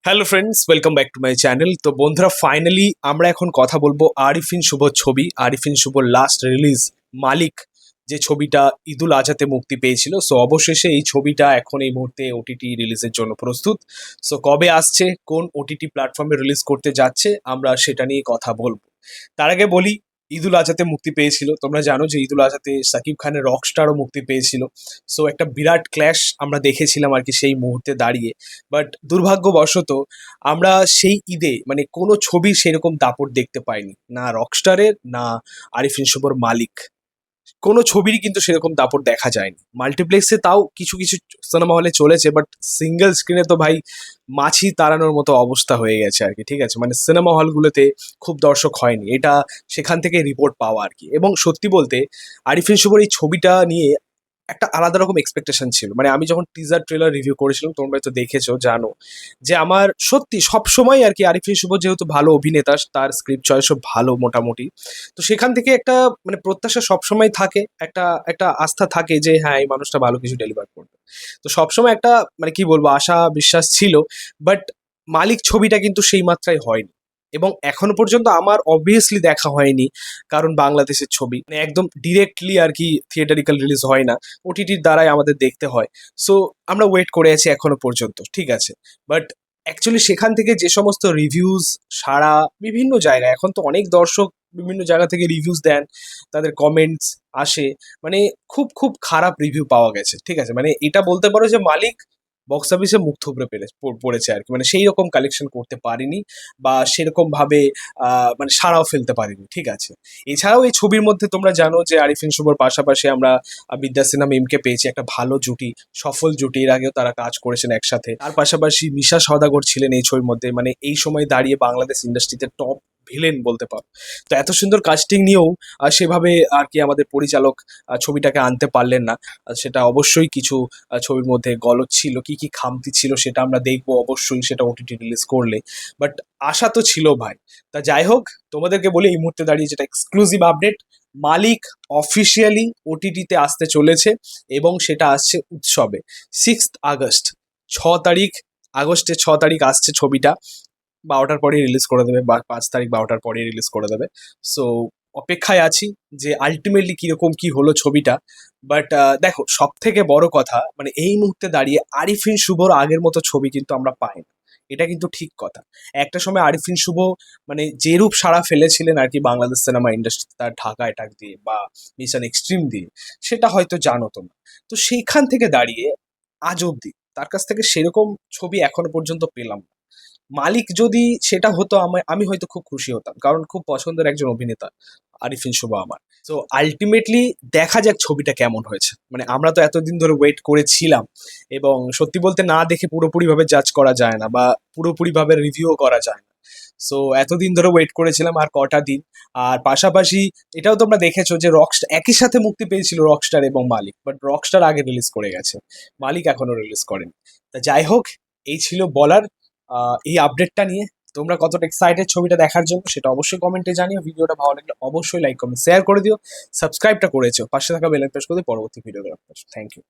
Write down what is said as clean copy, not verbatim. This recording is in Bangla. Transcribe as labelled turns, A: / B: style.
A: Hello friends, welcome back to my channel. তো বন্ধুরা, ফাইনালি আমরা এখন কথা বলবো আরিফিন শুভর ছবি। আরিফিন শুভর লাস্ট রিলিজ মালিক, যে ছবিটা ঈদুল আজহাতে মুক্তি পেয়েছিল। সো অবশেষে এই ছবিটা এখন এই মুহূর্তে ওটিটি রিলিজের জন্য প্রস্তুত। সো কবে আসছে, কোন ওটিটি প্ল্যাটফর্মে রিলিজ করতে যাচ্ছে, আমরা সেটা নিয়ে কথা বলবো। তার আগে বলি, ঈদুল আজহাতে মুক্তি পেয়েছিল। তোমরা জানো যে ঈদুল আজহাতে সাকিব খানের রকস্টারও মুক্তি পেয়েছিল। সো একটা বিরাট ক্ল্যাশ আমরা দেখেছিলাম আর কি সেই মুহূর্তে দাঁড়িয়ে। বাট দুর্ভাগ্যবশত আমরা সেই ঈদে মানে কোনো ছবি সেরকম দাপট দেখতে পাইনি, না রকস্টারের না আরিফিন শুভর মালিক। কোনো ছবিরই কিন্তু সেরকম দাপট দেখা যায়নি। মাল্টিপ্লেক্সে তাও কিছু কিছু সিনেমা হলে চলেছে, বাট সিঙ্গেল স্ক্রিনে তো ভাই মাছি তাড়ানোর মতো অবস্থা হয়ে গেছে আর কি। ঠিক আছে, মানে সিনেমা হলগুলোতে খুব দর্শক হয়নি, এটা সেখান থেকে রিপোর্ট পাওয়া আর কি। এবং সত্যি বলতে আরিফিন শুভর এই ছবিটা নিয়ে একটা আলাদা রকম এক্সপেকটেশন ছিল। মানে আমি যখন টিজার ট্রেলার রিভিউ করেছিলাম, তোমরা তো দেখেছো, জানো যে আমার সত্যি সবসময় আর কি আরিফিন শুভ যেহেতু ভালো অভিনেতা, তার স্ক্রিপ্ট চয়েসও ভালো মোটামুটি। তো সেখান থেকে একটা মানে প্রত্যাশা সবসময় থাকে, একটা একটা আস্থা থাকে যে হ্যাঁ, এই মানুষটা ভালো কিছু ডেলিভার করবে। তো সবসময় একটা মানে কি বলবো, আশা বিশ্বাস ছিল। বাট মালিক ছবিটা কিন্তু সেই মাত্রায় হয়নি। এবং এখনো পর্যন্ত আমার অবভিয়াসলি দেখা হয়নি, কারণ বাংলাদেশের ছবি মানে একদম ডিরেক্টলি আর কি থিয়েটারিক্যাল রিলিজ হয় না, ওটিটির দ্বারাই আমাদের দেখতে হয়। সো আমরা ওয়েট করে আছি এখনো পর্যন্ত, ঠিক আছে। বাট অ্যাকচুয়ালি সেখান থেকে যে সমস্ত রিভিউজ সারা বিভিন্ন জায়গায়, এখন তো অনেক দর্শক বিভিন্ন জায়গা থেকে রিভিউজ দেন, তাদের কমেন্টস আসে, মানে খুব খুব খারাপ রিভিউ পাওয়া গেছে। ঠিক আছে, মানে এটা বলতে পারো যে মালিক বক্স অফিসে মুখ থুবড়ে পড়েছে আর কি। মানে সেই রকম কালেকশন করতে পারিনি, বা সেরকম ভাবে মানে সাড়াও ফেলতে পারিনি। ঠিক আছে, এছাড়াও এই ছবির মধ্যে তোমরা জানো যে আরিফিন শুভর পাশাপাশি আমরা বিদ্যা সিনহা মিমকে পেয়েছি, একটা ভালো জুটি, সফল জুটি। এর আগেও তারা কাজ করেছেন একসাথে। তার পাশাপাশি মিশা সওদাগর ছিলেন এই ছবির মধ্যে, মানে এই সময় দাঁড়িয়ে বাংলাদেশ ইন্ডাস্ট্রিতে টপ ভিলেন বলতে পারো। তো এত সুন্দর কাস্টিং নিয়েও সেভাবে আর কি আমাদের পরিচালক ছবিটাকে আনতে পারলেন না। সেটা অবশ্যই কিছু ছবির মধ্যে গলদ ছিল, কি কি খামতি ছিল সেটা আমরা দেখবো অবশ্যই, সেটা ওটিটি রিলিজ করলে। বাট আশা তো ছিল ভাই। তা যাই হোক, তোমাদেরকে বলি এই মুহূর্তে দাঁড়িয়ে যেটা এক্সক্লুসিভ আপডেট, মালিক অফিসিয়ালি ওটিটিতে আসতে চলেছে, এবং সেটা আসছে উৎসবে 6 আগস্ট। 6 তারিখ, আগস্টের 6 তারিখ আসছে ছবিটা। 12টার পরেই রিলিজ করে দেবে, বা 5 তারিখ 12টার পরেই রিলিজ করে দেবে। সো অপেক্ষায় আছি যে আলটিমেটলি কিরকম কি হলো ছবিটা। বাট দেখো, সব থেকে বড় কথা মানে এই মুহূর্তে দাঁড়িয়ে আরিফিন শুভর আগের মতো ছবি কিন্তু আমরা পাই না, এটা কিন্তু ঠিক কথা। একটা সময় আরিফিন শুভ মানে যেরূপ সাড়া ফেলেছিলেন আর কি বাংলাদেশ সিনেমা ইন্ডাস্ট্রি, তার ঢাকা অ্যাটাক দিয়ে বা মিশন এক্সট্রিম দিয়ে, সেটা হয়তো জানো তোমরা। তো সেইখান থেকে দাঁড়িয়ে আজ অব্দি তার কাছ থেকে সেরকম ছবি এখনো পর্যন্ত পেলাম না। মালিক যদি সেটা হতো, আমি হয়তো খুব খুশি হতাম, কারণ খুব পছন্দের একজন অভিনেতা আরিফিন শুভ আমার। তো আলটিমেটলি দেখা যাক ছবিটা কেমন হয়েছে। মানে আমরা তো এতদিন ধরে ওয়েট করেছিলাম, এবং সত্যি বলতে না দেখে পুরোপুরিভাবে জাজ করা যায় না, বা পুরোপুরিভাবে রিভিউও করা যায় না। সো এতদিন ধরে ওয়েট করেছিলাম আর কটা দিন। আর পাশাপাশি এটাও তোমরা দেখেছো যে রকস্টার একই সাথে মুক্তি পেয়েছিল, রকস্টার এবং মালিক। বাট রকস্টার আগে রিলিজ করে গেছে, মালিক এখনো রিলিজ করেনি। তা যাই হোক, এই ছিল বলার এই আপডেটটা নিয়ে। তোমরা কতটা এক্সাইটেড ছবিটা দেখার জন্য সেটা অবশ্যই কমেন্টে জানিও। ভিডিওটা ভালো লাগলে অবশ্যই লাইক কমেন্ট শেয়ার করে দিও। সাবস্ক্রাইবটা করেছো, পাশে থাকা বেল আইকন প্রেস করে দিও পরবর্তী ভিডিও। Thank you.